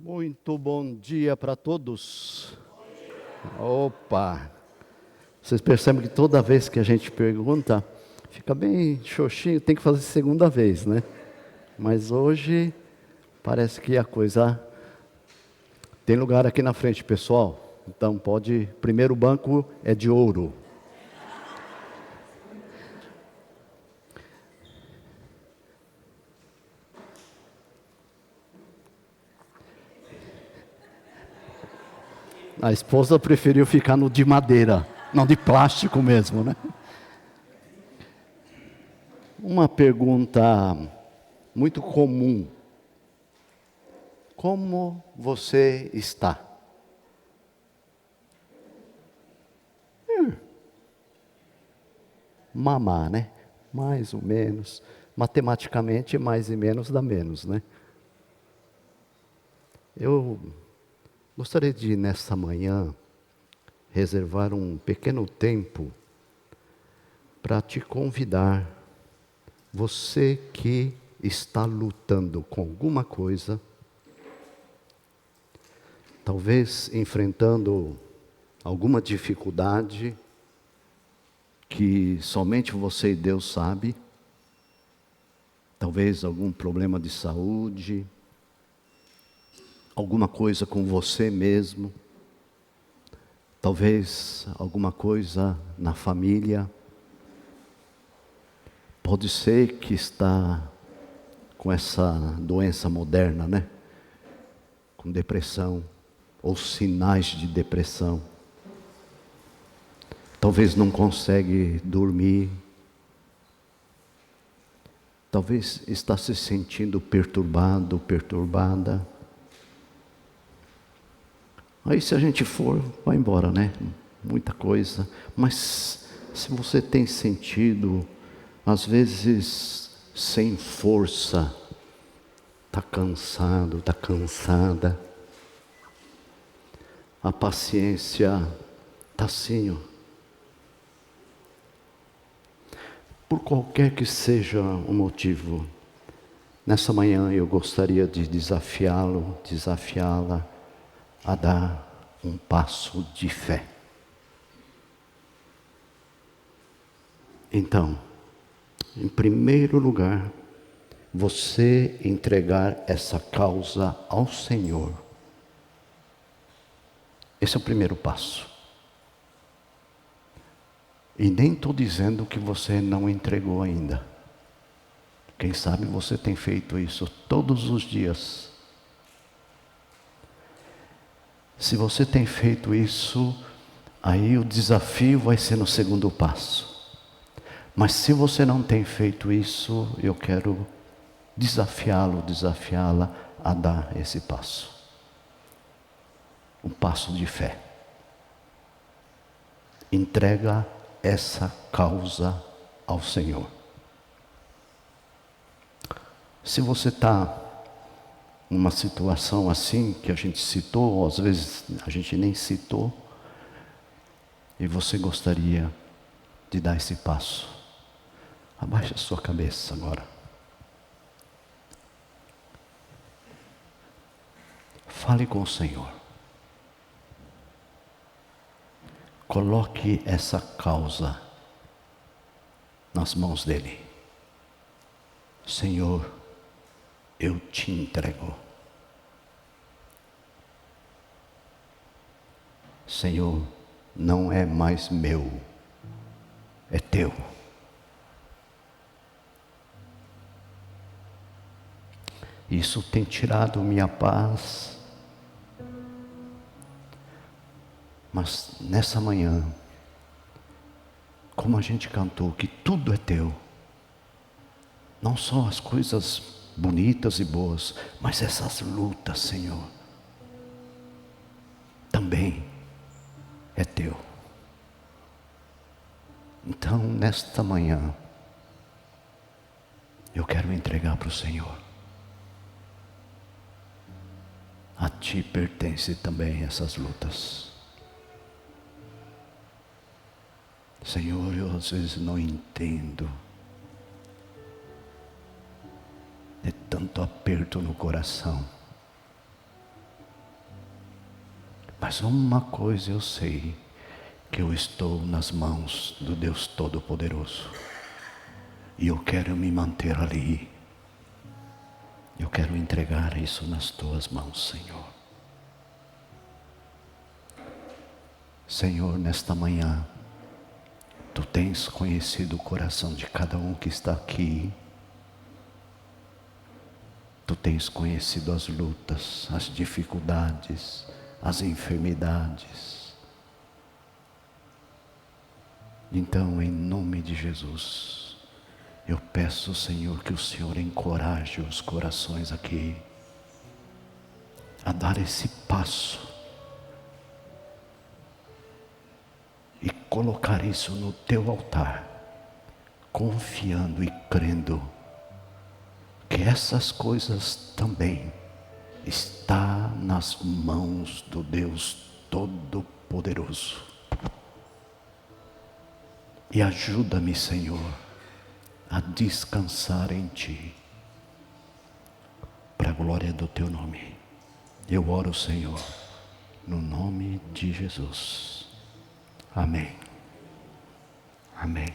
Muito bom dia para todos. Opa! Vocês percebem que toda vez que a gente pergunta, fica bem xoxinho, tem que fazer segunda vez, né? Mas hoje parece que a coisa tem lugar aqui na frente, pessoal. Então pode, primeiro banco é de ouro. A esposa preferiu ficar no de madeira, não de plástico mesmo, né? Uma pergunta muito comum. Como você está? Mamar, né? Mais ou menos. Matematicamente, mais e menos dá menos, né? Eu gostaria de, nesta manhã, reservar um pequeno tempo para te convidar, você que está lutando com alguma coisa, talvez enfrentando alguma dificuldade que somente você e Deus sabe, talvez algum problema de saúde, alguma coisa com você mesmo, talvez alguma coisa na família. Pode ser que está com essa doença moderna, né? Com depressão, ou sinais de depressão. Talvez não consegue dormir. Talvez está se sentindo perturbado, perturbada. Aí se a gente for, vai embora, né? Muita coisa. Mas se você tem sentido, às vezes sem força, está cansado, está cansada, a paciência está assim, ó. Por qualquer que seja o motivo, nessa manhã eu gostaria de desafiá-lo, desafiá-la a dar um passo de fé. Então, em primeiro lugar, você entregar essa causa ao Senhor. Esse é o primeiro passo. E nem estou dizendo que você não entregou ainda. Quem sabe você tem feito isso todos os dias. Se você tem feito isso, aí o desafio vai ser no segundo passo. Mas se você não tem feito isso, eu quero desafiá-lo, desafiá-la a dar esse passo. Um passo de fé. Entrega essa causa ao Senhor. Se você está numa situação assim, que a gente citou, ou às vezes a gente nem citou, e você gostaria de dar esse passo, abaixe a sua cabeça agora. Fale com o Senhor. Coloque essa causa nas mãos dele. Senhor, eu te entrego. Senhor, não é mais meu, é teu. Isso tem tirado minha paz. Mas nessa manhã, como a gente cantou, que tudo é teu. Não só as coisas bonitas e boas, mas essas lutas, Senhor, também é teu. Então, nesta manhã, eu quero entregar para o Senhor. A ti pertence também essas lutas. Senhor, eu às vezes não entendo. É tanto aperto no coração. Mas uma coisa eu sei, que eu estou nas mãos do Deus Todo-Poderoso. E eu quero me manter ali. Eu quero entregar isso nas tuas mãos, Senhor. Senhor, nesta manhã, Tu tens conhecido o coração de cada um que está aqui. Tu tens conhecido as lutas, as dificuldades, as enfermidades. Então, em nome de Jesus, eu peço, Senhor, que o Senhor encoraje os corações aqui a dar esse passo e colocar isso no Teu altar, confiando e crendo que essas coisas também estão nas mãos do Deus Todo-Poderoso. E ajuda-me, Senhor, a descansar em Ti, para a glória do Teu nome. Eu oro, Senhor, no nome de Jesus. Amém. Amém.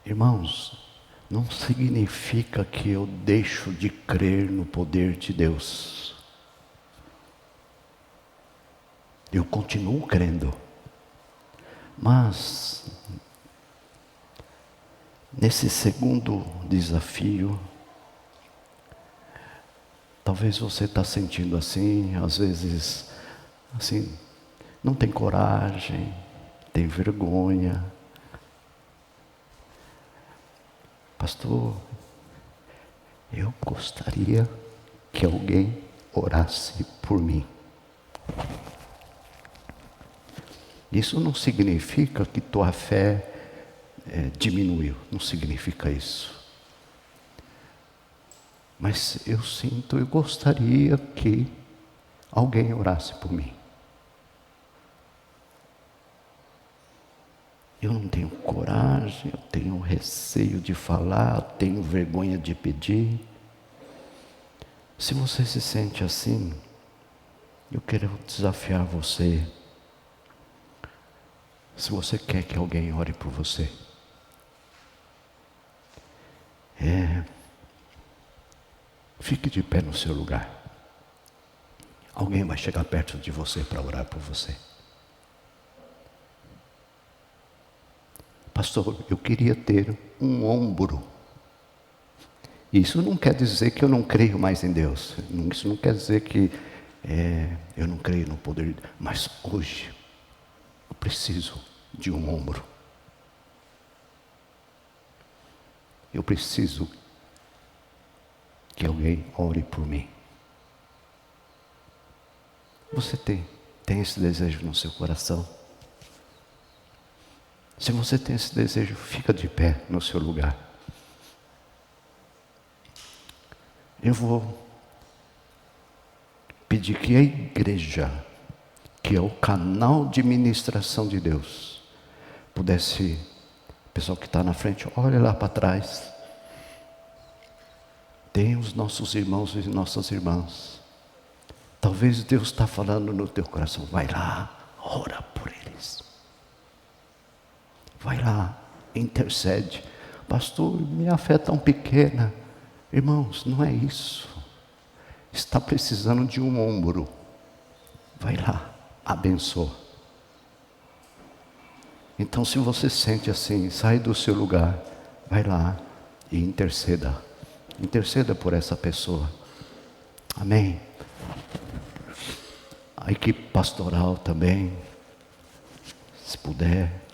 Irmãos, não significa que eu deixo de crer no poder de Deus. Eu continuo crendo. Mas, nesse segundo desafio, talvez você está sentindo assim, às vezes, assim, não tem coragem, tem vergonha. Pastor, eu gostaria que alguém orasse por mim. Isso não significa que tua fé diminuiu, não significa isso. Mas eu sinto, eu gostaria que alguém orasse por mim. Eu não tenho coragem, eu tenho receio de falar, eu tenho vergonha de pedir. Se você se sente assim, eu quero desafiar você. Se você quer que alguém ore por você, fique de pé no seu lugar. Alguém vai chegar perto de você para orar por você. Pastor, eu queria ter um ombro. Isso não quer dizer que eu não creio mais em Deus. Isso não quer dizer que eu não creio no poder de Deus. Mas hoje, eu preciso de um ombro. Eu preciso que alguém ore por mim. Você tem esse desejo no seu coração? Se você tem esse desejo, fica de pé no seu lugar. Eu vou pedir que a igreja, que é o canal de ministração de Deus, pudesse, o pessoal que está na frente, olha lá para trás. Tem os nossos irmãos e nossas irmãs. Talvez Deus está falando no teu coração, vai lá, ora por eles. Vai lá, intercede. Pastor, minha fé é tão pequena. Irmãos, não é isso. Está precisando de um ombro. Vai lá, abençoa. Então, se você sente assim, sai do seu lugar, vai lá e interceda. Interceda por essa pessoa. Amém. A equipe pastoral também, se puder.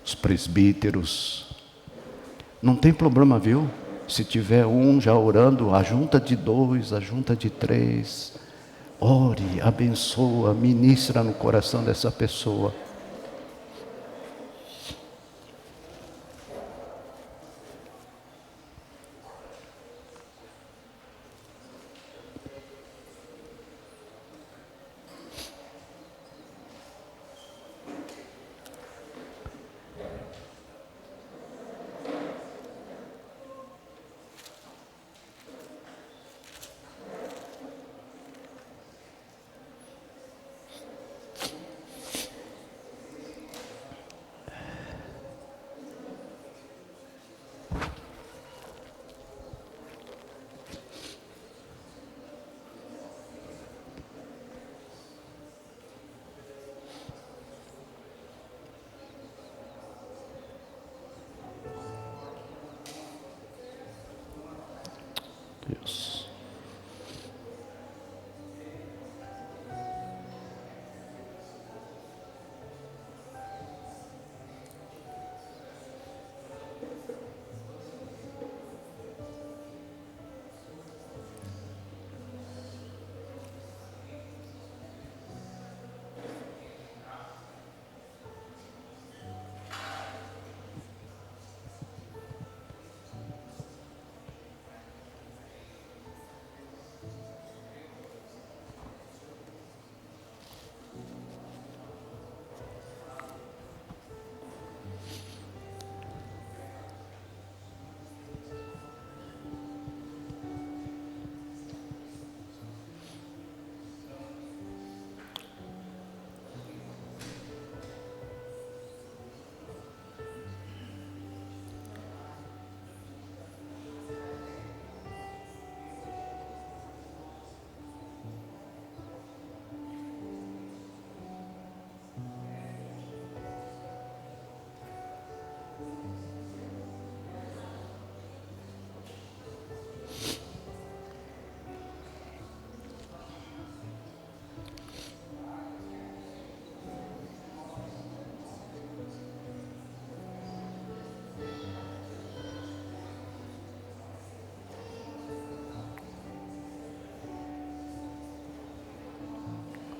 Os presbíteros. Não tem problema, viu? Se tiver um já orando, a junta de 2, a junta de 3. Ore, abençoa, ministra no coração dessa pessoa.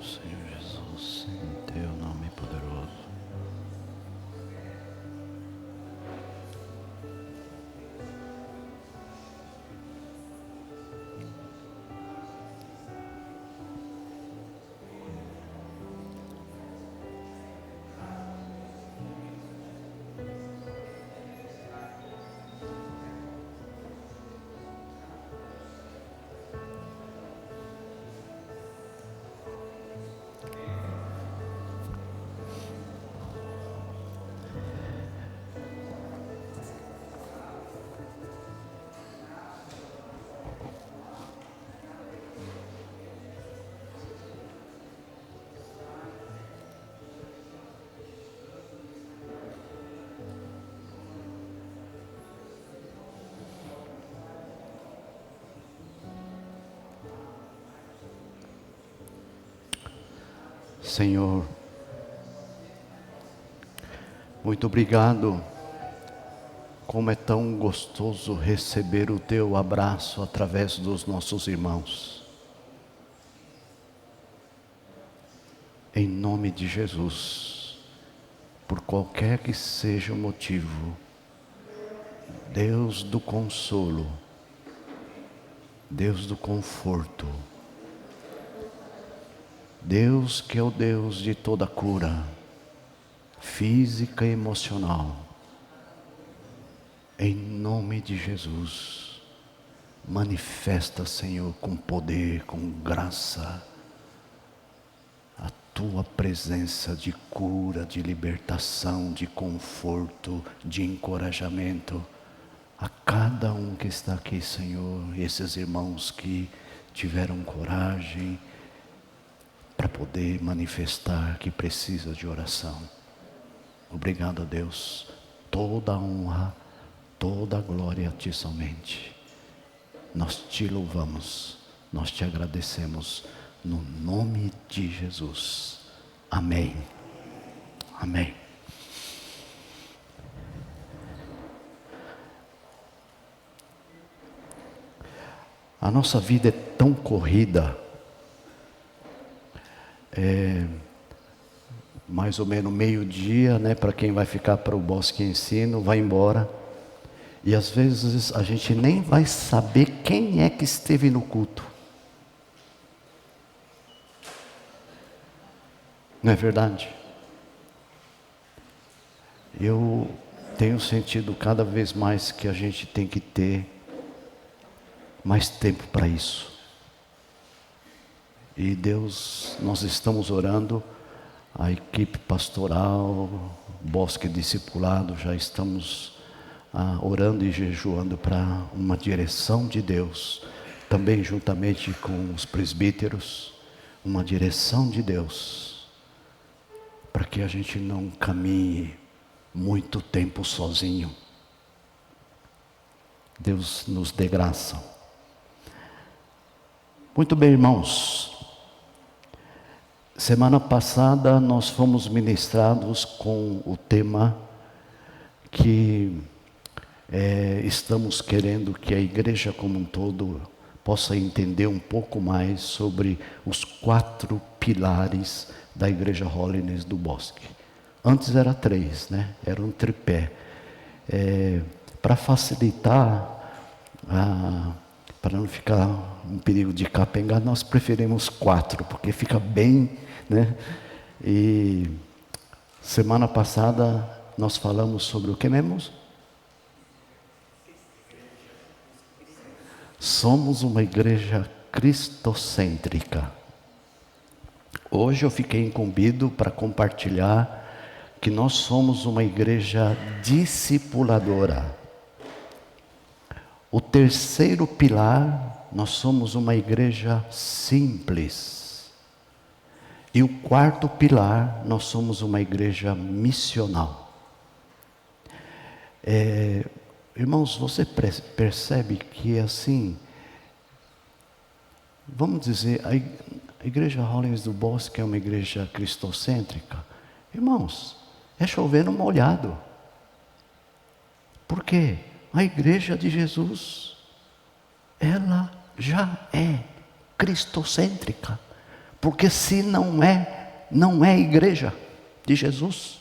Senhor Jesus, em teu nome poderoso. Senhor, muito obrigado. Como é tão gostoso receber o teu abraço através dos nossos irmãos. Em nome de Jesus, por qualquer que seja o motivo, Deus do consolo, Deus do conforto, Deus que é o Deus de toda cura, física e emocional, em nome de Jesus, manifesta, Senhor, com poder, com graça, a tua presença de cura, de libertação, de conforto, de encorajamento, a cada um que está aqui, Senhor, esses irmãos que tiveram coragem, para poder manifestar que precisa de oração. Obrigado a Deus, toda a honra, toda a glória a Ti somente. Nós Te louvamos, nós Te agradecemos, no nome de Jesus. Amém. Amém. A nossa vida é tão corrida, mais ou menos meio-dia, né, para quem vai ficar para o Bosque Ensino, vai embora. E às vezes a gente nem vai saber quem é que esteve no culto. Não é verdade? Eu tenho sentido cada vez mais que a gente tem que ter mais tempo para isso. E Deus, nós estamos orando, a equipe pastoral, Bosque Discipulado, já estamos orando e jejuando para uma direção de Deus, também juntamente com os presbíteros, uma direção de Deus, para que a gente não caminhe muito tempo sozinho. Deus nos dê graça. Muito bem, irmãos. Semana passada nós fomos ministrados com o tema que estamos querendo que a igreja como um todo possa entender um pouco mais sobre os 4 pilares da igreja Holiness do Bosque. Antes era 3, né? Era um tripé. Para facilitar, para não ficar um perigo de capengar, nós preferimos 4, porque fica bem, né? E semana passada nós falamos sobre o que mesmo? Somos uma igreja cristocêntrica. Hoje eu fiquei incumbido para compartilhar que nós somos uma igreja discipuladora. O terceiro pilar, nós somos uma igreja simples. E o 4º pilar, nós somos uma igreja missional. Irmãos, você percebe que assim, vamos dizer, a igreja Hollins do Bosque é uma igreja cristocêntrica? Irmãos, é chover no molhado. Por quê? A igreja de Jesus, ela já é cristocêntrica. Porque se não é igreja de Jesus.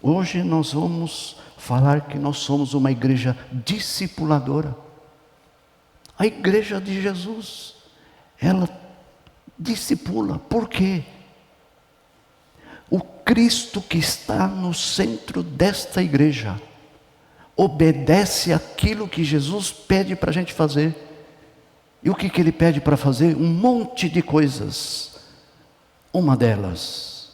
Hoje nós vamos falar que nós somos uma igreja discipuladora. A igreja de Jesus, ela discipula. Por quê? O Cristo que está no centro desta igreja obedece aquilo que Jesus pede para a gente fazer. E o que Ele pede para fazer? Um monte de coisas. Uma delas,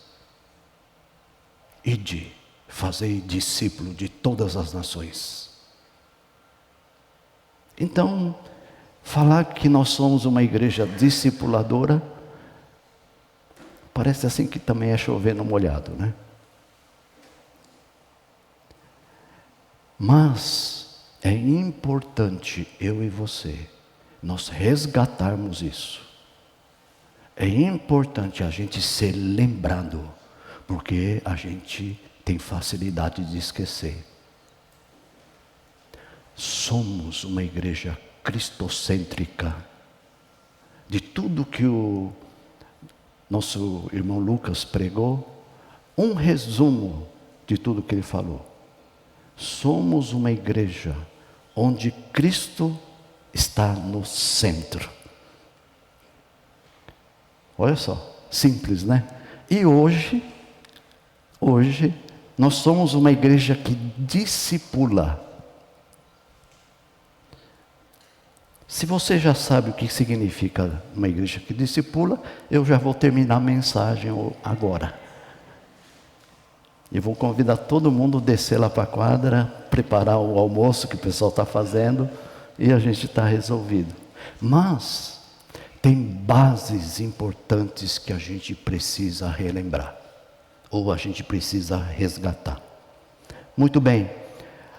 ide, fazei discípulo de todas as nações. Então, falar que nós somos uma igreja discipuladora, parece assim que também é chover no molhado, né? Mas é importante eu e você, nós resgatarmos isso. É importante a gente ser lembrado, porque a gente tem facilidade de esquecer. Somos uma igreja cristocêntrica. De tudo que o nosso irmão Lucas pregou, um resumo de tudo que ele falou. Somos uma igreja onde Cristo está no centro. Olha só, simples, né? E hoje, nós somos uma igreja que discipula. Se você já sabe o que significa uma igreja que discipula, eu já vou terminar a mensagem agora. E vou convidar todo mundo a descer lá para a quadra, preparar o almoço que o pessoal está fazendo, e a gente está resolvido. Mas tem bases importantes que a gente precisa relembrar, ou a gente precisa resgatar. Muito bem,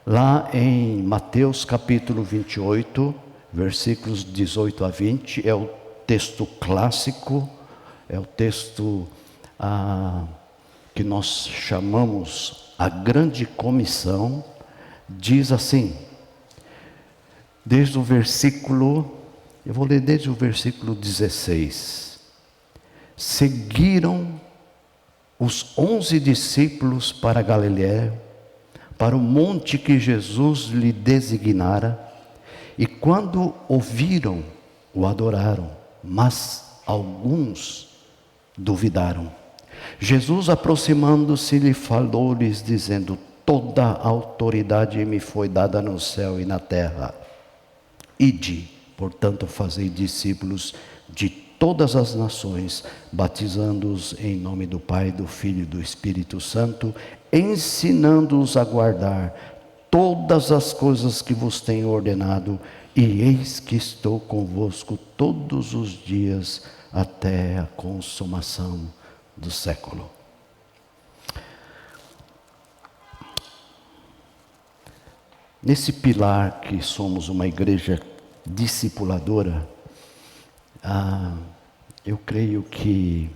lá em Mateus capítulo 28, versículos 18 a 20, é o texto clássico, é o texto que nós chamamos a grande comissão. Diz assim, desde o versículo, eu vou ler desde o versículo 16. Seguiram os 11 discípulos para Galiléia, para o monte que Jesus lhe designara, e quando ouviram, o adoraram, mas alguns duvidaram. Jesus, aproximando-se, lhe falou-lhes, dizendo: toda a autoridade me foi dada no céu e na terra. Ide, portanto, fazei discípulos de todas as nações, batizando-os em nome do Pai, do Filho e do Espírito Santo, ensinando-os a guardar todas as coisas que vos tenho ordenado, e eis que estou convosco todos os dias até a consumação do século. Nesse pilar que somos uma igreja discipuladora, eu creio que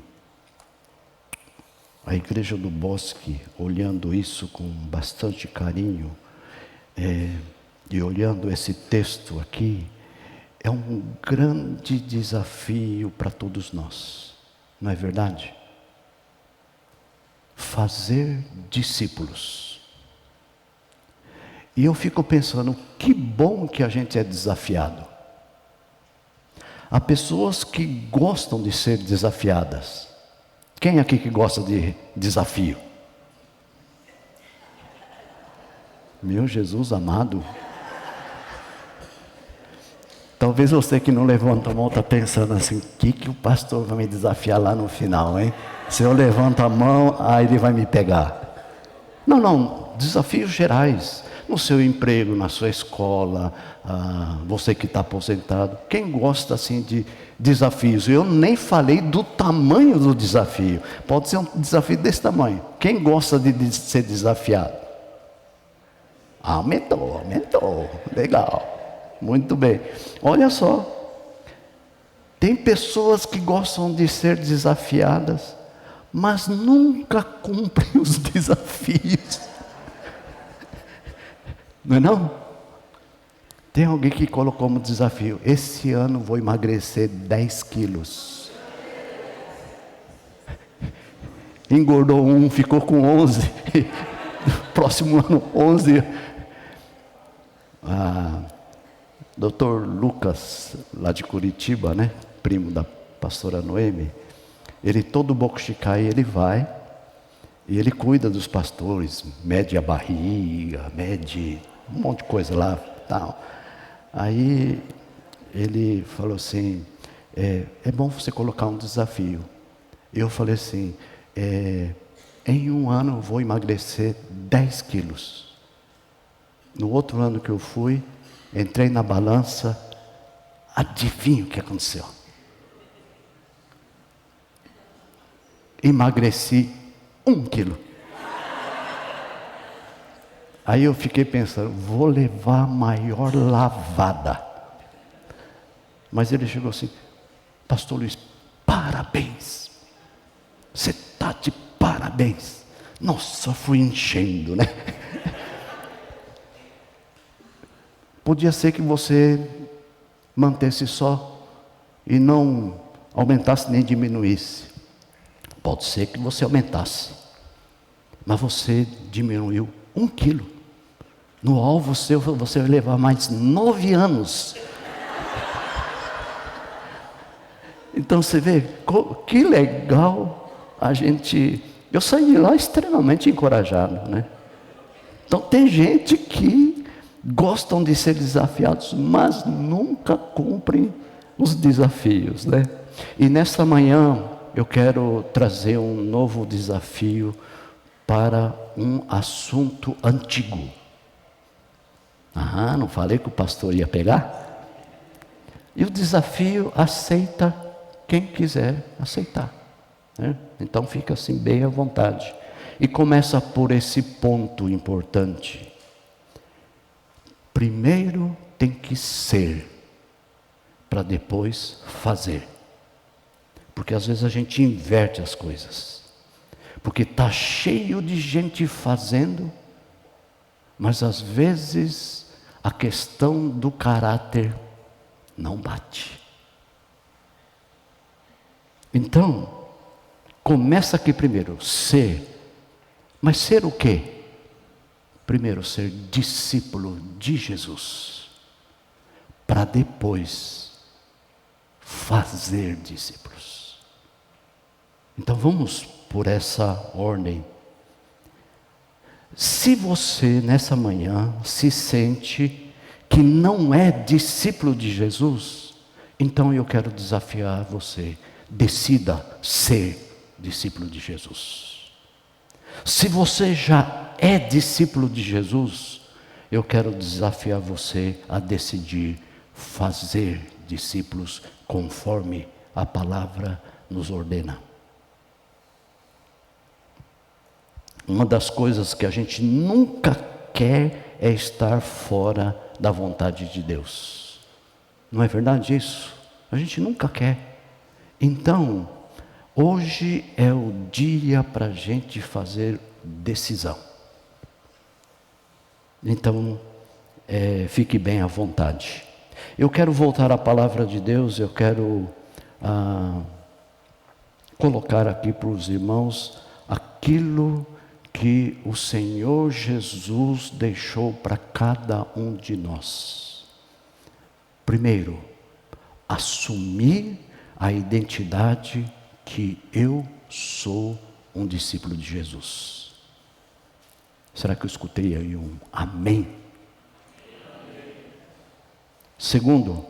a igreja do Bosque, olhando isso com bastante carinho, e olhando esse texto aqui, é um grande desafio para todos nós, não é verdade? Fazer discípulos. E eu fico pensando, que bom que a gente é desafiado. Há pessoas que gostam de ser desafiadas. Quem aqui que gosta de desafio? Meu Jesus amado. Talvez você que não levanta a mão está pensando assim, o que o pastor vai me desafiar lá no final, hein? Se eu levanto a mão, aí ele vai me pegar. Não, desafios gerais. No seu emprego, na sua escola, você que está aposentado. Quem gosta assim de desafios? Eu nem falei do tamanho do desafio. Pode ser um desafio desse tamanho. Quem gosta de ser desafiado? Aumentou, aumentou. Legal. Muito bem. Olha só. Tem pessoas que gostam de ser desafiadas, mas nunca cumprem os desafios. Não é não? Tem alguém que colocou como desafio: esse ano vou emagrecer 10 quilos. Engordou um, ficou com 11. Próximo ano, 11. Dr. Lucas, lá de Curitiba, né? Primo da pastora Noemi. Ele, todo Bocuxicai, ele vai e ele cuida dos pastores, mede a barriga, mede um monte de coisa lá, tal. Aí ele falou assim: é bom você colocar um desafio. Eu falei assim: em um ano eu vou emagrecer 10 quilos. No outro ano que eu fui, entrei na balança, adivinha o que aconteceu? Emagreci 1 quilo. Aí eu fiquei pensando, vou levar a maior lavada. Mas ele chegou assim: pastor Luiz, parabéns. Você está de parabéns. Nossa, fui enchendo, né? Podia ser que você mantesse só e não aumentasse nem diminuísse. Pode ser que você aumentasse, mas você diminuiu 1 quilo. No alvo seu, você vai levar mais 9 anos. Então você vê, que legal a gente... Eu saí de lá extremamente encorajado, né? Então tem gente que gostam de ser desafiados, mas nunca cumprem os desafios, né? E nesta manhã eu quero trazer um novo desafio para um assunto antigo. Não falei que o pastor ia pegar? E o desafio aceita quem quiser aceitar, né? Então fica assim bem à vontade. E começa por esse ponto importante. Primeiro tem que ser, para depois fazer. Porque às vezes a gente inverte as coisas. Porque está cheio de gente fazendo, mas às vezes a questão do caráter não bate. Então, começa aqui primeiro, ser. Mas ser o quê? Primeiro, ser discípulo de Jesus, para depois fazer discípulos. Então vamos por essa ordem. Se você nessa manhã se sente que não é discípulo de Jesus, então eu quero desafiar você: decida ser discípulo de Jesus. Se você já é discípulo de Jesus, eu quero desafiar você a decidir fazer discípulos conforme a palavra nos ordena. Uma das coisas que a gente nunca quer é estar fora da vontade de Deus. Não é verdade isso? A gente nunca quer. Então, hoje é o dia para a gente fazer decisão. Então, fique bem à vontade. Eu quero voltar à palavra de Deus, eu quero colocar aqui para os irmãos aquilo que o Senhor Jesus deixou para cada um de nós. Primeiro, assumir a identidade que eu sou um discípulo de Jesus. Será que eu escutei aí um amém? Segundo,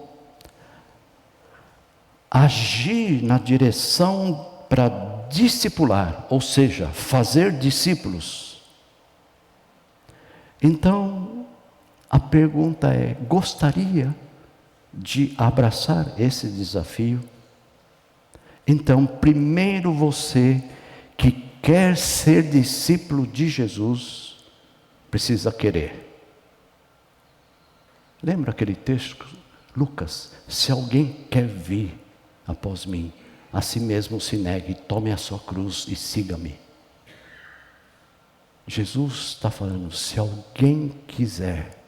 agir na direção para discipular, ou seja, fazer discípulos. Então, a pergunta é: gostaria de abraçar esse desafio? Então, primeiro você que quer ser discípulo de Jesus, precisa querer. Lembra aquele texto, Lucas? Se alguém quer vir após mim, a si mesmo se negue, tome a sua cruz e siga-me. Jesus está falando, se alguém quiser,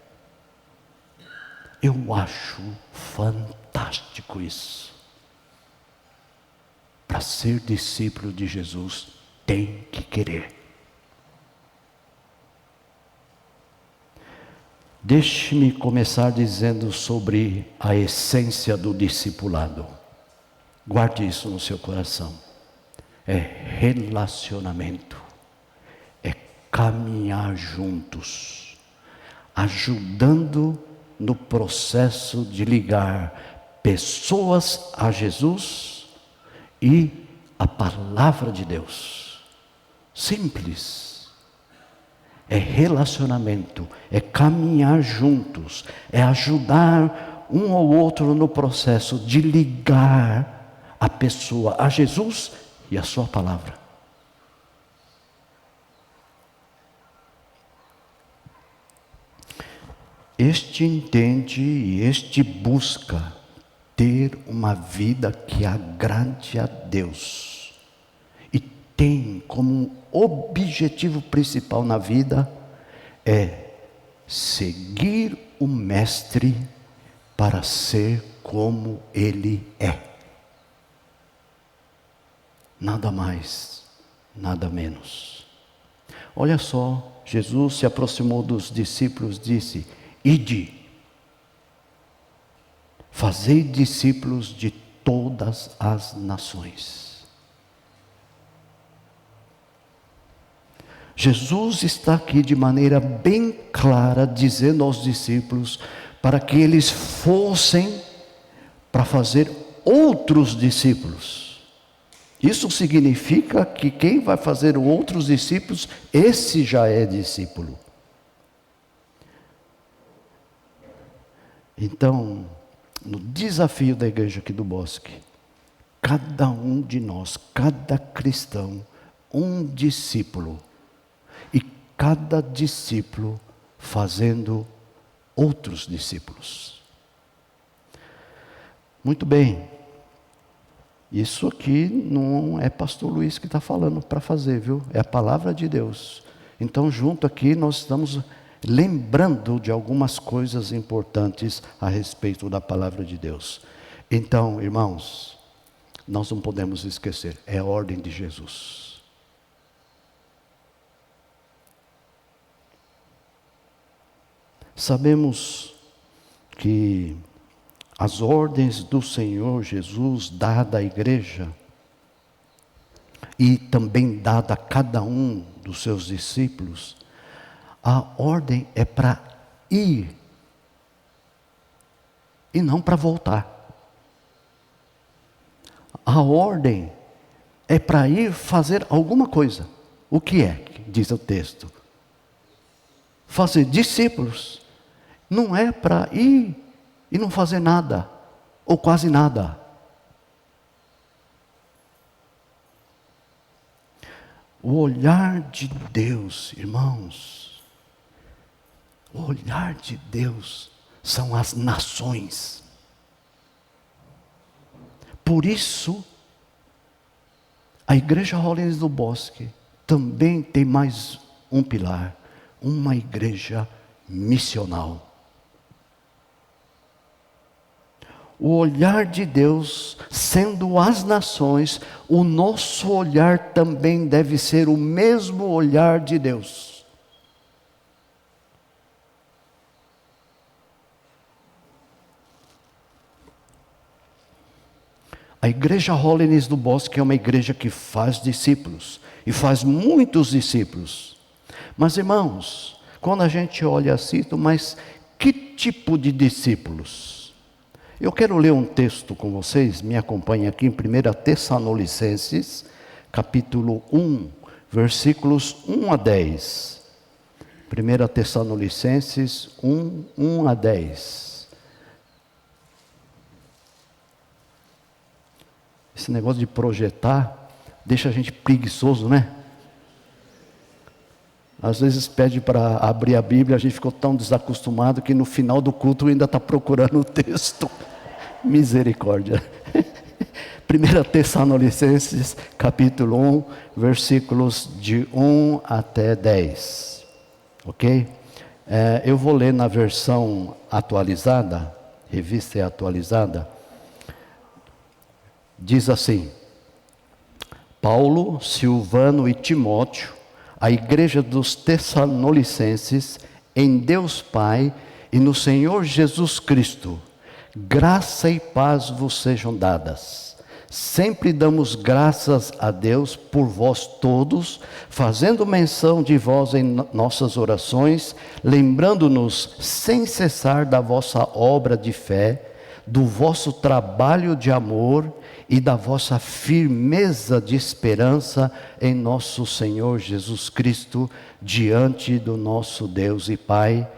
eu acho fantástico isso. Para ser discípulo de Jesus, tem que querer. Deixe-me começar dizendo sobre a essência do discipulado. Guarde isso no seu coração. É relacionamento. É caminhar juntos. Ajudando no processo de ligar pessoas a Jesus e a palavra de Deus. Simples. É relacionamento, é caminhar juntos, é ajudar um ao outro no processo de ligar a pessoa a Jesus e a sua palavra. Este entende e este busca ter uma vida que agrade a Deus. E tem como objetivo principal na vida é seguir o Mestre para ser como Ele é. Nada mais, nada menos. Olha só, Jesus se aproximou dos discípulos e disse: ide, fazei discípulos de todas as nações. Jesus está aqui de maneira bem clara, dizendo aos discípulos, para que eles fossem para fazer outros discípulos. Isso significa que quem vai fazer outros discípulos, esse já é discípulo. Então, no desafio da igreja aqui do Bosque, cada um de nós, cada cristão, um discípulo, e cada discípulo fazendo outros discípulos. Muito bem, isso aqui não é pastor Luiz que está falando para fazer, viu? É a palavra de Deus. Então junto aqui nós estamos lembrando de algumas coisas importantes a respeito da palavra de Deus. Então, irmãos, nós não podemos esquecer, é a ordem de Jesus. Sabemos que as ordens do Senhor Jesus dada à igreja e também dada a cada um dos seus discípulos, a ordem é para ir e não para voltar. A ordem é para ir fazer alguma coisa. O que é? Diz o texto. Fazer discípulos. Não é para ir e não fazer nada, ou quase nada. O olhar de Deus, irmãos, o olhar de Deus são as nações. Por isso, a Igreja Holiness do Bosque também tem mais um pilar, uma igreja missional. O olhar de Deus, sendo as nações, o nosso olhar também deve ser o mesmo olhar de Deus. A Igreja Holiness do Bosque é uma igreja que faz discípulos, e faz muitos discípulos. Mas irmãos, quando a gente olha assim, mas que tipo de discípulos? Eu quero ler um texto com vocês, me acompanhem aqui em 1 Tessalonicenses, capítulo 1, versículos 1 a 10. 1 Tessalonicenses 1, 1 a 10. Esse negócio de projetar deixa a gente preguiçoso, né? Às vezes pede para abrir a Bíblia, a gente ficou tão desacostumado que no final do culto ainda está procurando o texto. Misericórdia. 1 Tessalonicenses, capítulo 1, versículos de 1 até 10. Ok? Eu vou ler na versão atualizada, revista e atualizada. Diz assim: Paulo, Silvano e Timóteo, a igreja dos Tessalonicenses, em Deus Pai e no Senhor Jesus Cristo, graça e paz vos sejam dadas. Sempre damos graças a Deus por vós todos, fazendo menção de vós em nossas orações, lembrando-nos sem cessar da vossa obra de fé, do vosso trabalho de amor e da vossa firmeza de esperança em nosso Senhor Jesus Cristo, diante do nosso Deus e Pai,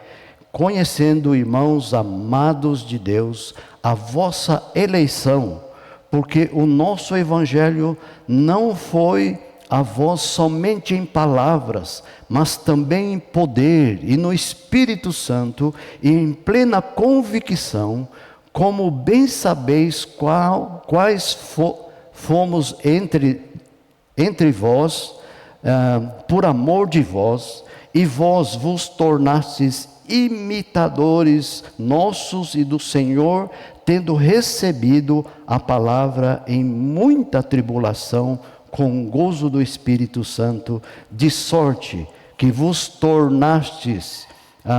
conhecendo, irmãos amados de Deus, a vossa eleição, porque o nosso Evangelho não foi a vós somente em palavras, mas também em poder e no Espírito Santo e em plena convicção, como bem sabeis quais fomos entre vós, por amor de vós, e vós vos tornastes imitadores nossos e do Senhor, tendo recebido a palavra em muita tribulação, com gozo do Espírito Santo, de sorte que vos tornastes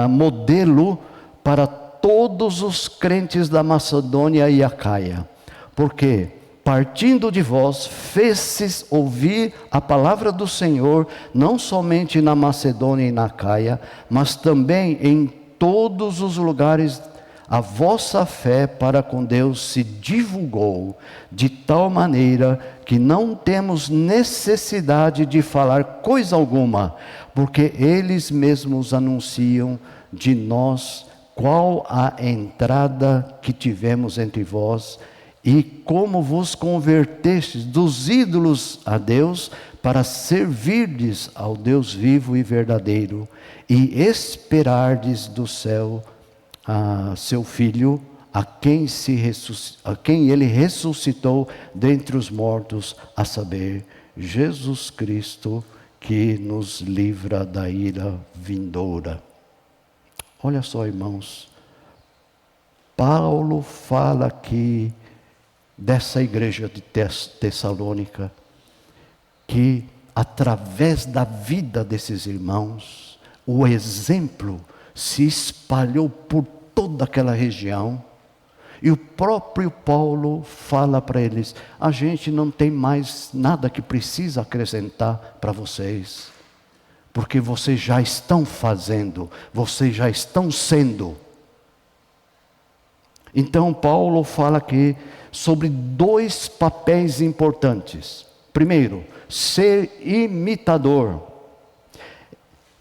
modelo para todos os crentes da Macedônia e Acaia, porque partindo de vós, fezes ouvir a palavra do Senhor, não somente na Macedônia e na Acaia, mas também em todos os lugares. A vossa fé para com Deus se divulgou de tal maneira que não temos necessidade de falar coisa alguma, porque eles mesmos anunciam de nós qual a entrada que tivemos entre vós, e como vos convertestes dos ídolos a Deus, para servirdes ao Deus vivo e verdadeiro, e esperardes do céu a seu Filho, a quem ele ressuscitou dentre os mortos, a saber, Jesus Cristo, que nos livra da ira vindoura. Olha só, irmãos, Paulo fala aqui dessa igreja de Tessalônica, que através da vida desses irmãos, o exemplo se espalhou por toda aquela região, e o próprio Paulo fala para eles: a gente não tem mais nada que precisa acrescentar para vocês, porque vocês já estão fazendo, vocês já estão sendo. Então Paulo fala aqui sobre dois papéis importantes. Primeiro, ser imitador.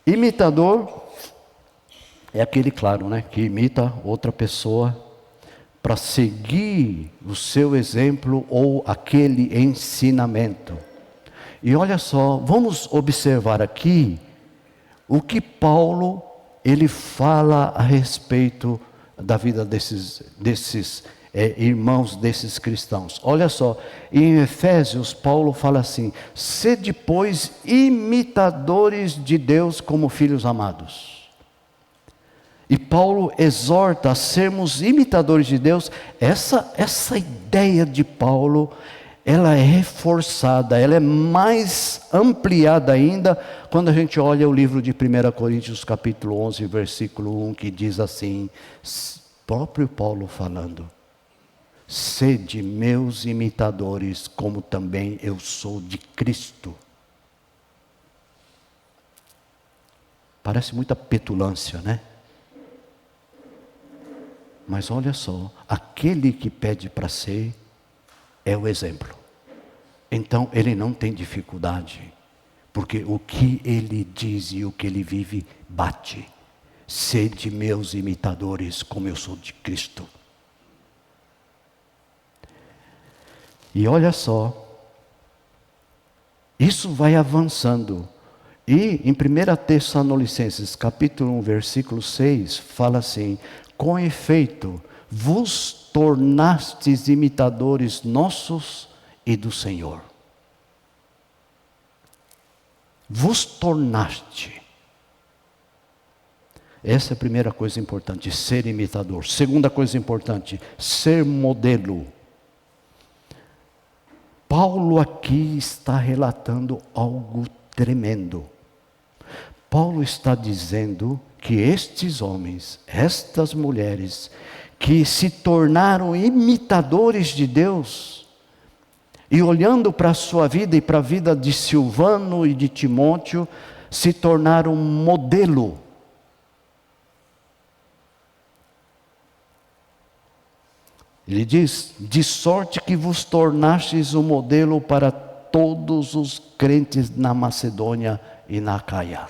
Imitador é aquele, claro, né, que imita outra pessoa para seguir o seu exemplo ou aquele ensinamento. E olha só, vamos observar aqui o que Paulo ele fala a respeito da vida desses irmãos, desses cristãos. Olha só, em Efésios, Paulo fala assim: sede, pois, imitadores de Deus como filhos amados. E Paulo exorta a sermos imitadores de Deus. Essa ideia de Paulo, ela é reforçada, ela é mais ampliada ainda, quando a gente olha o livro de 1 Coríntios capítulo 11, versículo 1, que diz assim, próprio Paulo falando: sede meus imitadores, como também eu sou de Cristo. Parece muita petulância, né? Mas olha só, aquele que pede para ser, é o exemplo. Então ele não tem dificuldade, porque o que ele diz e o que ele vive bate. Sede meus imitadores, como eu sou de Cristo. E olha só, isso vai avançando. E em 1 Tessalonicenses, capítulo 1, versículo 6, fala assim: com efeito, vos tornastes imitadores nossos e do Senhor. Vos tornaste. Essa é a primeira coisa importante, ser imitador. Segunda coisa importante, ser modelo. Paulo aqui está relatando algo tremendo. Paulo está dizendo que estes homens, estas mulheres, que se tornaram imitadores de Deus, e olhando para a sua vida e para a vida de Silvano e de Timóteo, se tornaram modelo. Ele diz: de sorte que vos tornastes um modelo para todos os crentes na Macedônia e na Acaia.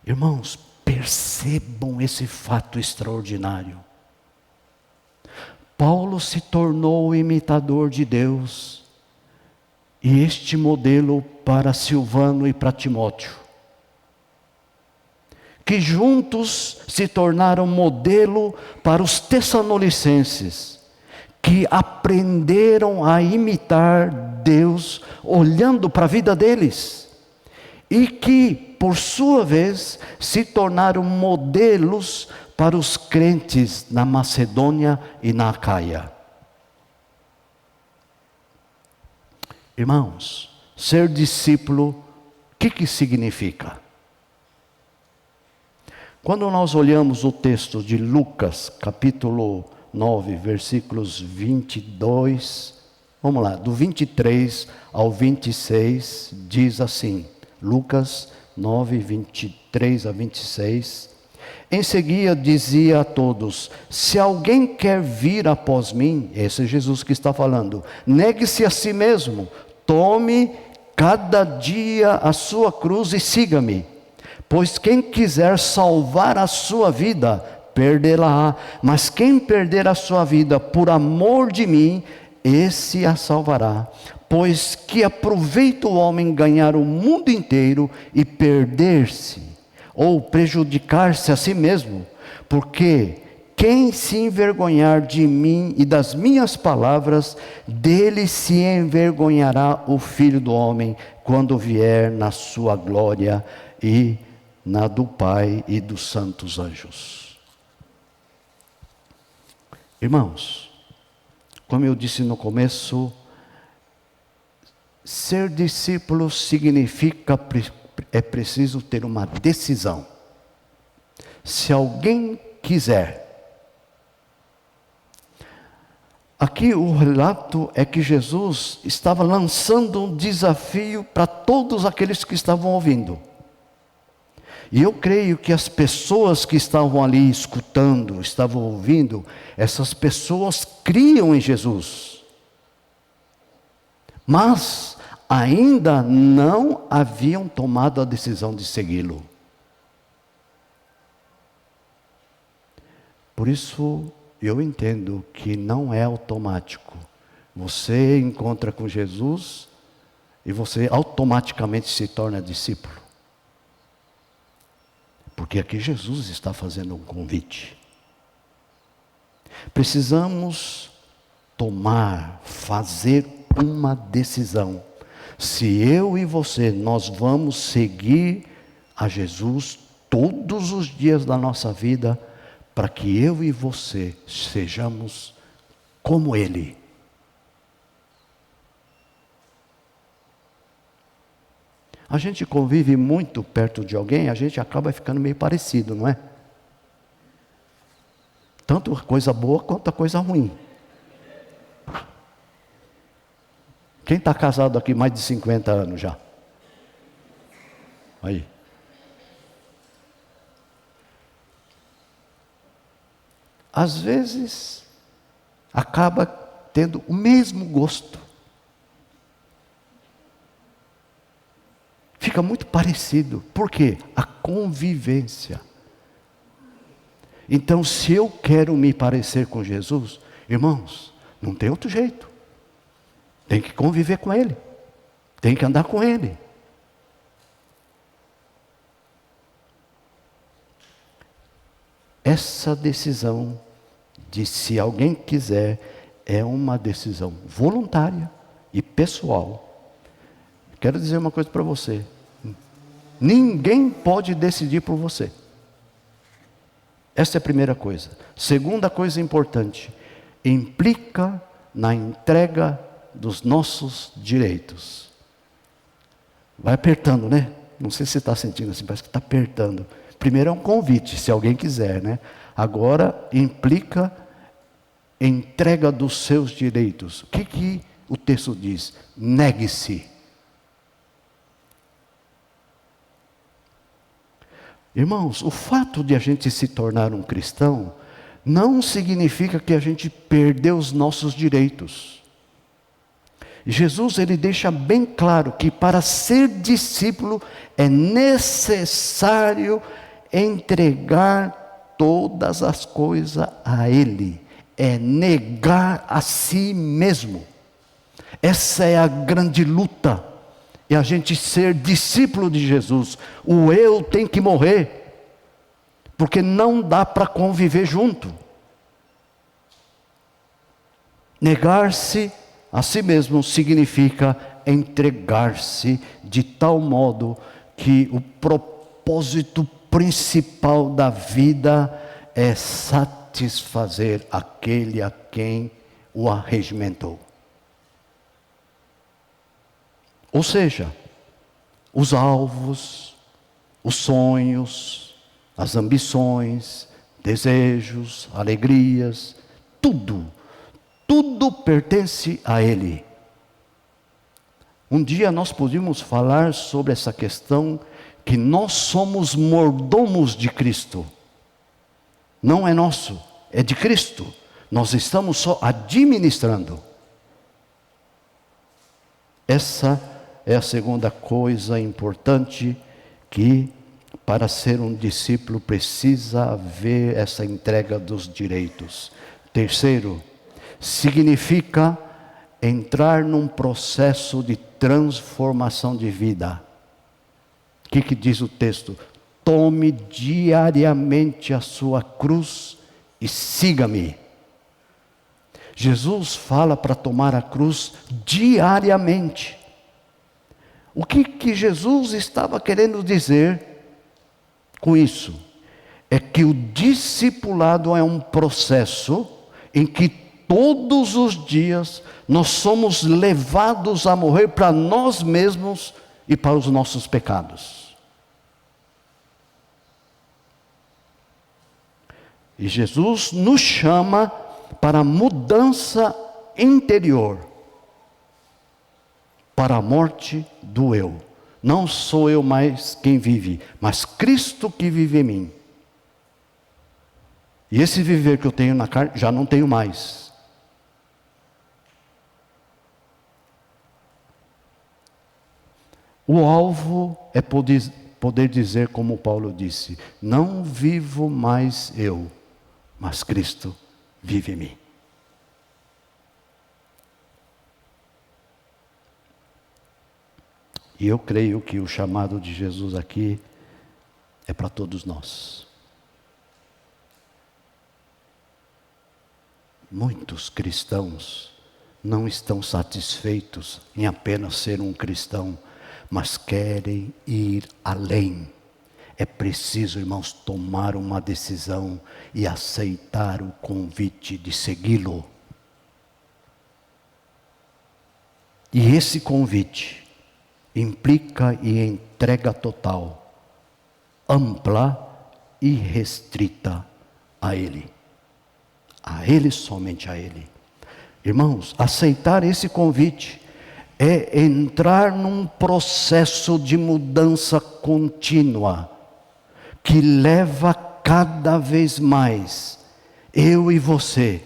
Irmãos, percebam esse fato extraordinário. Paulo se tornou o imitador de Deus, e este modelo para Silvano e para Timóteo, que juntos se tornaram modelo para os tessalonicenses, que aprenderam a imitar Deus olhando para a vida deles, e que, por sua vez, se tornaram modelos para os crentes na Macedônia e na Acaia. Irmãos, ser discípulo, o que significa? Quando nós olhamos o texto de Lucas, capítulo 9, versículos 22, vamos lá, do 23 ao 26, diz assim, Lucas 9, 23 a 26, em seguida dizia a todos: se alguém quer vir após mim, esse é Jesus que está falando, negue-se a si mesmo, tome cada dia a sua cruz e siga-me. Pois quem quiser salvar a sua vida, perdê-la-á. Mas quem perder a sua vida por amor de mim, esse a salvará. Pois que aproveita o homem ganhar o mundo inteiro e perder-se, ou prejudicar-se a si mesmo? Porque quem se envergonhar de mim e das minhas palavras, dele se envergonhará o Filho do Homem, quando vier na sua glória e na do Pai e dos santos anjos. Irmãos, como eu disse no começo, ser discípulo significa, é preciso ter uma decisão. Se alguém quiser. Aqui o relato é que Jesus estava lançando um desafio para todos aqueles que estavam ouvindo. E eu creio que as pessoas que estavam ali escutando, estavam ouvindo, essas pessoas criam em Jesus. Mas ainda não haviam tomado a decisão de segui-lo. Por isso, eu entendo que não é automático. Você encontra com Jesus e você automaticamente se torna discípulo. Porque aqui Jesus está fazendo um convite. Precisamos fazer uma decisão. Se eu e você, nós vamos seguir a Jesus todos os dias da nossa vida, para que eu e você sejamos como Ele. A gente convive muito perto de alguém, a gente acaba ficando meio parecido, não é? Tanto a coisa boa quanto a coisa ruim. Quem está casado aqui mais de 50 anos já? Aí. Às vezes, acaba tendo o mesmo gosto. Fica muito parecido. Por quê? A convivência. Então, se eu quero me parecer com Jesus, irmãos, não tem outro jeito. Tem que conviver com Ele. Tem que andar com Ele. Essa decisão de se alguém quiser é uma decisão voluntária e pessoal. Quero dizer uma coisa para você. Ninguém pode decidir por você. Essa é a primeira coisa. Segunda coisa importante, implica na entrega dos nossos direitos. Vai apertando, né? Não sei se você está sentindo assim, parece que está apertando. Primeiro é um convite, se alguém quiser, né? Agora implica entrega dos seus direitos. O que o texto diz? Negue-se. Irmãos, o fato de a gente se tornar um cristão não significa que a gente perdeu os nossos direitos. Jesus, ele deixa bem claro que para ser discípulo é necessário entregar todas as coisas a Ele. É negar a si mesmo. Essa é a grande luta. É a gente ser discípulo de Jesus. O eu tem que morrer. Porque não dá para conviver junto. Negar-se a si mesmo significa entregar-se de tal modo que o propósito principal da vida é satisfazer aquele a quem o arregimentou. Ou seja, os alvos, os sonhos, as ambições, desejos, alegrias, tudo pertence a Ele. Um dia nós podíamos falar sobre essa questão que nós somos mordomos de Cristo. Não é nosso, é de Cristo. Nós estamos só administrando. Essa é a segunda coisa importante que, para ser um discípulo, precisa haver essa entrega dos direitos. Terceiro, significa entrar num processo de transformação de vida. O que diz o texto? Tome diariamente a sua cruz e siga-me. Jesus fala para tomar a cruz diariamente. O que Jesus estava querendo dizer com isso? É que o discipulado é um processo em que todos os dias nós somos levados a morrer para nós mesmos e para os nossos pecados. E Jesus nos chama para a mudança interior, para a morte do eu. Não sou eu mais quem vive, mas Cristo que vive em mim. E esse viver que eu tenho na carne, já não tenho mais. O alvo é poder dizer como Paulo disse: não vivo mais eu, mas Cristo vive em mim. E eu creio que o chamado de Jesus aqui é para todos nós. Muitos cristãos não estão satisfeitos em apenas ser um cristão, mas querem ir além. É preciso, irmãos, tomar uma decisão e aceitar o convite de segui-lo. E esse convite implica em entrega total, ampla e restrita a Ele. A Ele, somente a Ele. Irmãos, aceitar esse convite é entrar num processo de mudança contínua, que leva cada vez mais eu e você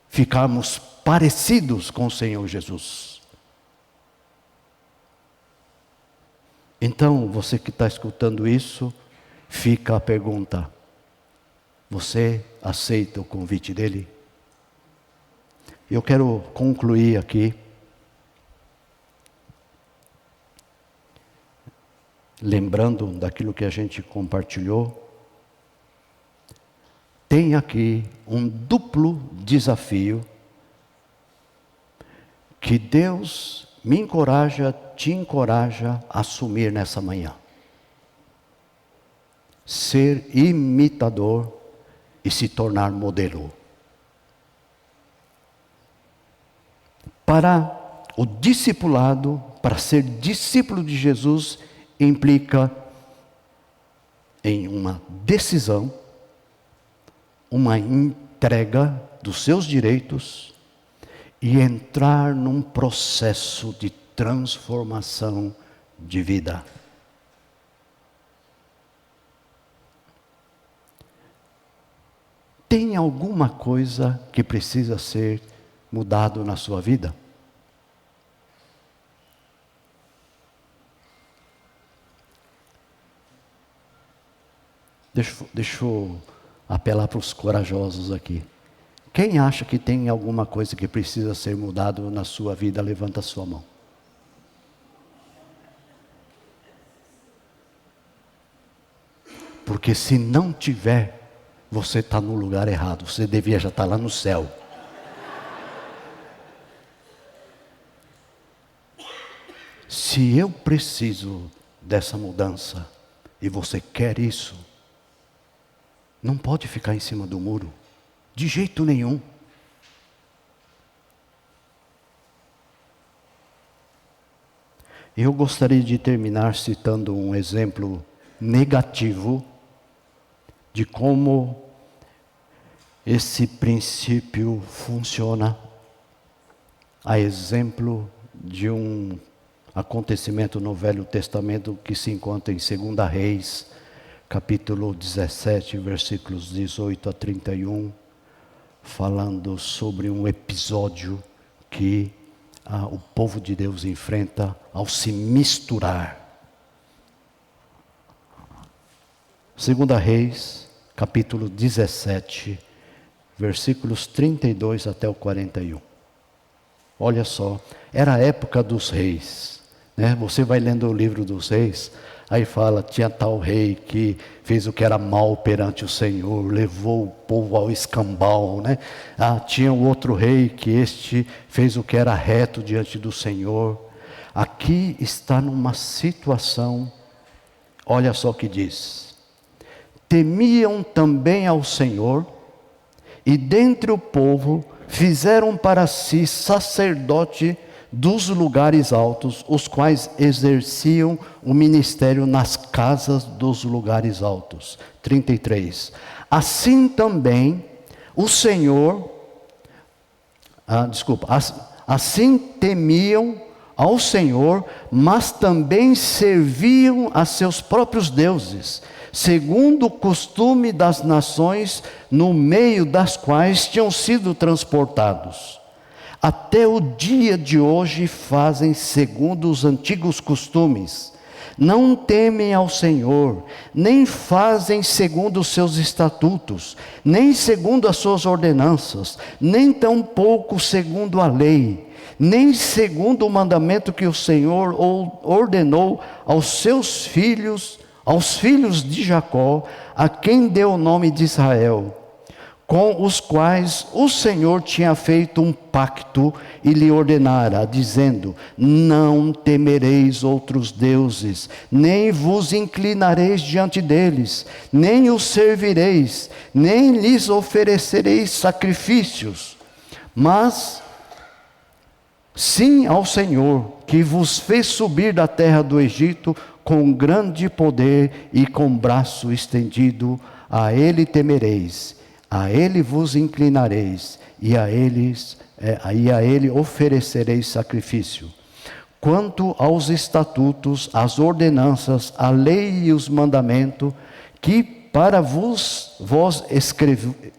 ficarmos parecidos com o Senhor Jesus. Então, você que está escutando isso, fica a pergunta: você aceita o convite dele? Eu quero concluir aqui lembrando daquilo que a gente compartilhou, tem aqui um duplo desafio que Deus me encoraja, te encoraja a assumir nessa manhã. Ser imitador e se tornar modelo. Para o discipulado, para ser discípulo de Jesus, implica em uma decisão, uma entrega dos seus direitos e entrar num processo de transformação de vida. Tem alguma coisa que precisa ser mudado na sua vida? Deixa eu apelar para os corajosos aqui. Quem acha que tem alguma coisa que precisa ser mudado na sua vida, levanta a sua mão. Porque se não tiver, você está no lugar errado. Você devia já estar lá no céu. Se eu preciso dessa mudança, e você quer isso, não pode ficar em cima do muro, de jeito nenhum. Eu gostaria de terminar citando um exemplo negativo de como esse princípio funciona, a exemplo de um acontecimento no Velho Testamento que se encontra em 2 Reis, capítulo 17, versículos 18 a 31, falando sobre um episódio que o povo de Deus enfrenta ao se misturar. 2 Reis, capítulo 17, versículos 32 até o 41. Olha só, era a época dos reis, né? Você vai lendo o livro dos reis, aí fala, tinha tal rei que fez o que era mal perante o Senhor, levou o povo ao escambau, né? Tinha o outro rei que este fez o que era reto diante do Senhor. Aqui está numa situação, olha só o que diz. Temiam também ao Senhor, e dentre o povo fizeram para si sacerdote dos lugares altos, os quais exerciam o ministério nas casas dos lugares altos. 33. Assim também o Senhor, assim temiam ao Senhor, mas também serviam a seus próprios deuses, segundo o costume das nações no meio das quais tinham sido transportados. Até o dia de hoje fazem segundo os antigos costumes. Não temem ao Senhor, nem fazem segundo os seus estatutos, nem segundo as suas ordenanças, nem tampouco segundo a lei, nem segundo o mandamento que o Senhor ordenou aos seus filhos, aos filhos de Jacó, a quem deu o nome de Israel, com os quais o Senhor tinha feito um pacto e lhe ordenara, dizendo: não temereis outros deuses, nem vos inclinareis diante deles, nem os servireis, nem lhes oferecereis sacrifícios, mas sim ao Senhor, que vos fez subir da terra do Egito com grande poder e com braço estendido. A Ele temereis, a Ele vos inclinareis, e a Ele oferecereis sacrifício. Quanto aos estatutos, as ordenanças, a lei e os mandamentos, que para vós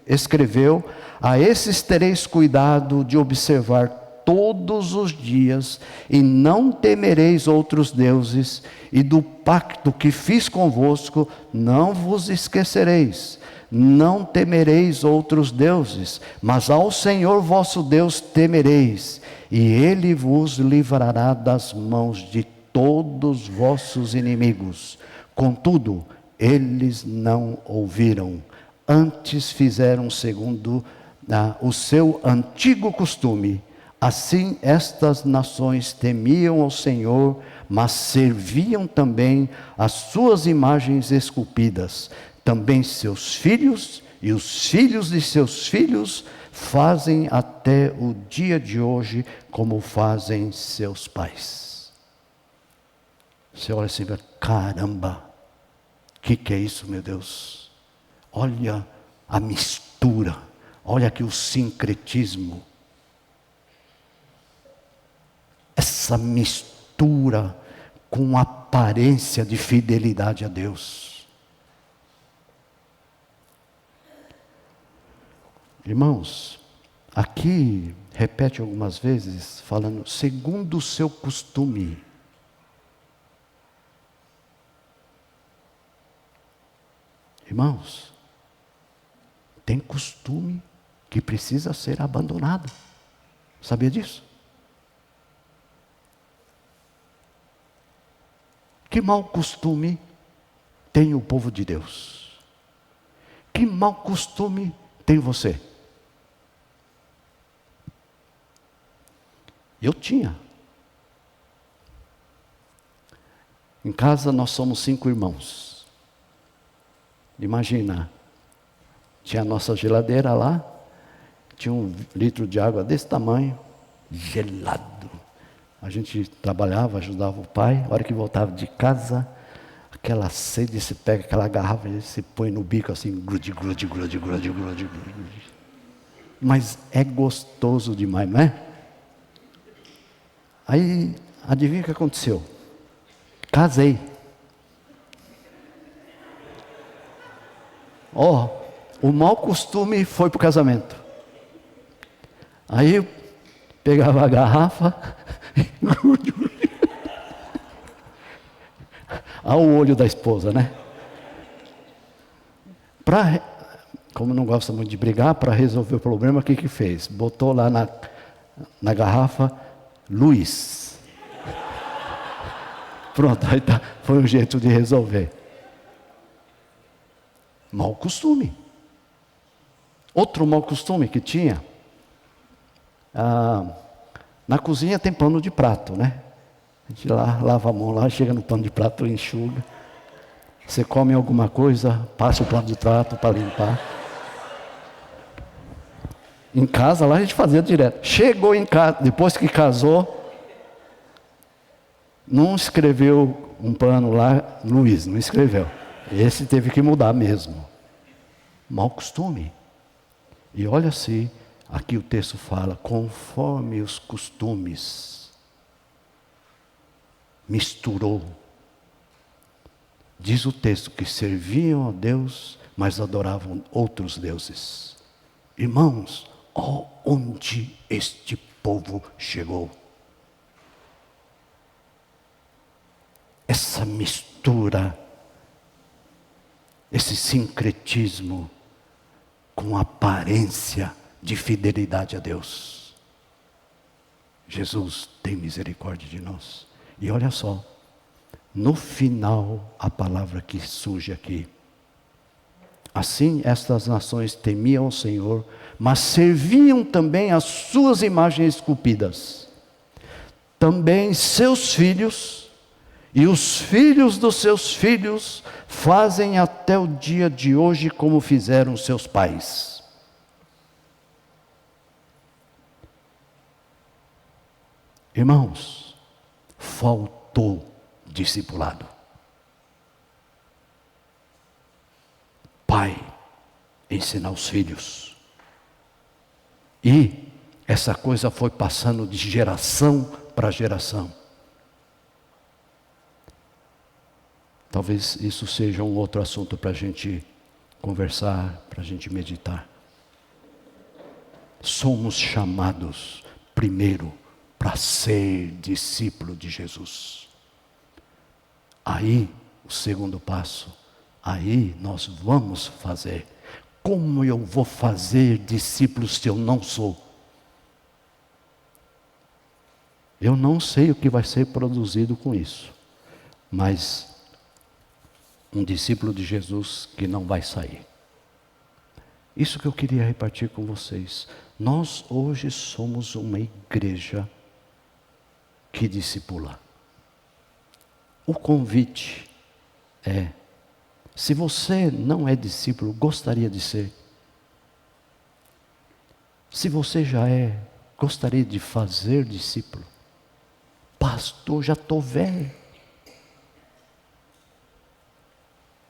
escreveu, a esses tereis cuidado de observar todos os dias, e não temereis outros deuses, e do pacto que fiz convosco não vos esquecereis. Não temereis outros deuses, mas ao Senhor vosso Deus temereis, e Ele vos livrará das mãos de todos vossos inimigos. Contudo, eles não ouviram, antes fizeram segundo o seu antigo costume. Assim, estas nações temiam ao Senhor, mas serviam também as suas imagens esculpidas. Também seus filhos e os filhos de seus filhos fazem até o dia de hoje, como fazem seus pais. Você olha assim, caramba, o que é isso, meu Deus? Olha a mistura, olha aqui o sincretismo. Essa mistura com aparência de fidelidade a Deus. Irmãos, aqui repete algumas vezes, falando, segundo o seu costume. Irmãos, tem costume que precisa ser abandonado. Sabia disso? Que mau costume tem o povo de Deus? Que mau costume tem você? Eu tinha. Em casa nós somos 5 irmãos. Imagina, tinha a nossa geladeira lá, tinha 1 litro de água desse tamanho, gelado. A gente trabalhava, ajudava o pai, a hora que voltava de casa, aquela sede, você pega aquela garrafa e se põe no bico assim, grude, grude, grude, grude, grude, grude. Mas é gostoso demais, não é? Aí, adivinha o que aconteceu? Casei. O mau costume foi para o casamento. Aí eu pegava a garrafa, ao olho da esposa, né? Como não gosta muito de brigar, para resolver o problema, o que fez? Botou lá na garrafa, Luiz. Pronto, aí tá, foi um jeito de resolver. Mau costume. Outro mau costume que tinha, na cozinha tem pano de prato, né? A gente lava a mão lá, chega no pano de prato, enxuga. Você come alguma coisa, passa o pano de prato para limpar. Em casa lá a gente fazia direto. Chegou em casa, depois que casou, não escreveu um pano lá, Luiz, não escreveu. Esse teve que mudar mesmo. Mau costume. E olha-se, aqui o texto fala, conforme os costumes. Misturou. Diz o texto que serviam a Deus, mas adoravam outros deuses. Irmãos, onde este povo chegou? Essa mistura, esse sincretismo com aparência de fidelidade a Deus. Jesus tem misericórdia de nós. E olha só, no final, a palavra que surge aqui. Assim, estas nações temiam o Senhor, mas serviam também as suas imagens esculpidas. Também seus filhos e os filhos dos seus filhos fazem até o dia de hoje como fizeram seus pais. Irmãos, faltou discipulado. Pai ensinar os filhos. E essa coisa foi passando de geração para geração. Talvez isso seja um outro assunto para a gente conversar, para a gente meditar. Somos chamados primeiro para ser discípulo de Jesus. Aí, o segundo passo, aí nós vamos fazer. Como eu vou fazer discípulos se eu não sou? Eu não sei o que vai ser produzido com isso, mas um discípulo de Jesus que não vai sair. Isso que eu queria repartir com vocês. Nós hoje somos uma igreja que discipula. O convite é, se você não é discípulo, gostaria de ser. Se você já é, gostaria de fazer discípulo. Pastor, já estou velho.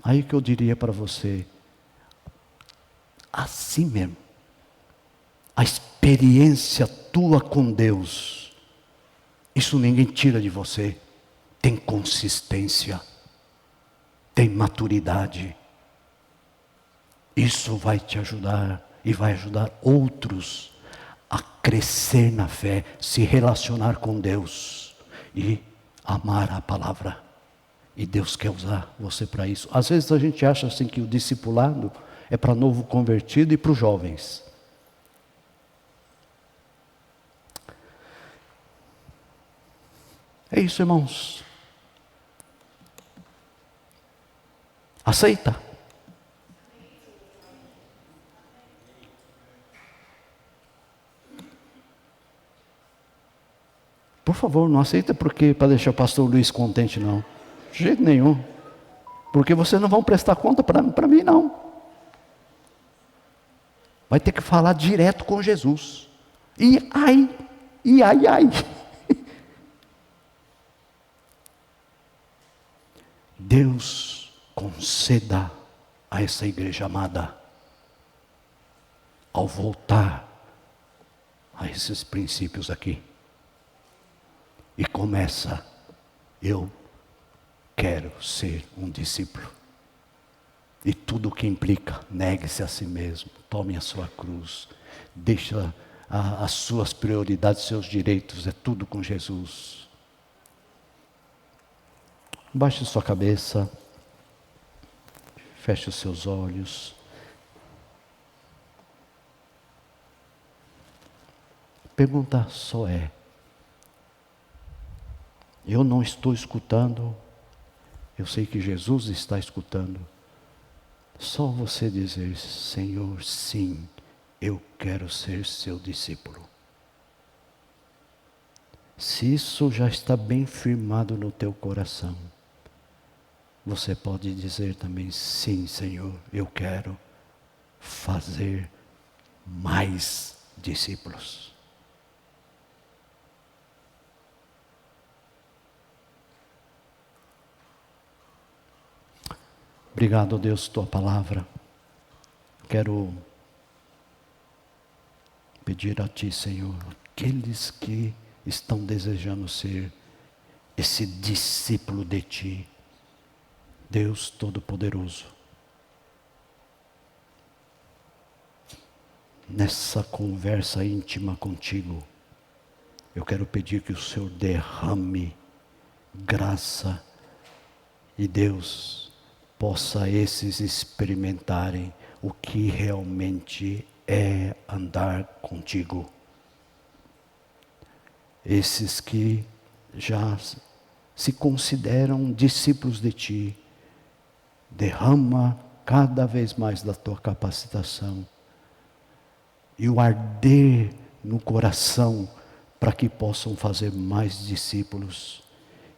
Aí que eu diria para você, assim mesmo, a experiência tua com Deus, isso ninguém tira de você. Tem consistência, tem maturidade. Isso vai te ajudar e vai ajudar outros a crescer na fé, se relacionar com Deus e amar a palavra. E Deus quer usar você para isso. Às vezes a gente acha assim que o discipulado é para novo convertido e para os jovens. É isso, irmãos. Aceita? Por favor, não aceita porque para deixar o pastor Luiz contente, não. De jeito nenhum. Porque vocês não vão prestar conta para mim, não. Vai ter que falar direto com Jesus. E ai. Deus conceda a essa igreja amada, ao voltar a esses princípios aqui. E começa, eu quero ser um discípulo. E tudo o que implica, negue-se a si mesmo, tome a sua cruz, deixa as suas prioridades, seus direitos, é tudo com Jesus. Baixe sua cabeça, feche os seus olhos. Pergunta só é, eu não estou escutando, eu sei que Jesus está escutando. Só você dizer, Senhor, sim, eu quero ser seu discípulo. Se isso já está bem firmado no teu coração, você pode dizer também, sim, Senhor, eu quero fazer mais discípulos. Obrigado, Deus, tua palavra. Quero pedir a ti, Senhor, aqueles que estão desejando ser esse discípulo de ti, Deus Todo-Poderoso, nessa conversa íntima contigo, eu quero pedir que o Senhor derrame graça e Deus possa esses experimentarem o que realmente é andar contigo. Esses que já se consideram discípulos de ti, derrama cada vez mais da tua capacitação e o arder no coração para que possam fazer mais discípulos.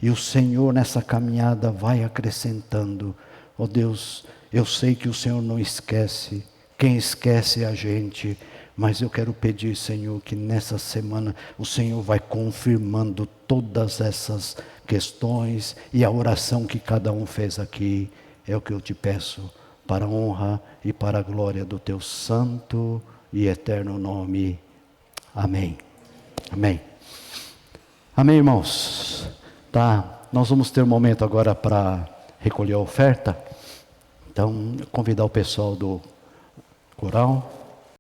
E o Senhor nessa caminhada vai acrescentando. Ó Deus, eu sei que o Senhor não esquece, quem esquece é a gente, mas eu quero pedir, Senhor, que nessa semana o Senhor vai confirmando todas essas questões e a oração que cada um fez aqui. É o que eu te peço, para a honra e para a glória do teu santo e eterno nome. Amém. Amém. Amém, irmãos. Tá, nós vamos ter um momento agora para recolher a oferta. Então, convidar o pessoal do coral.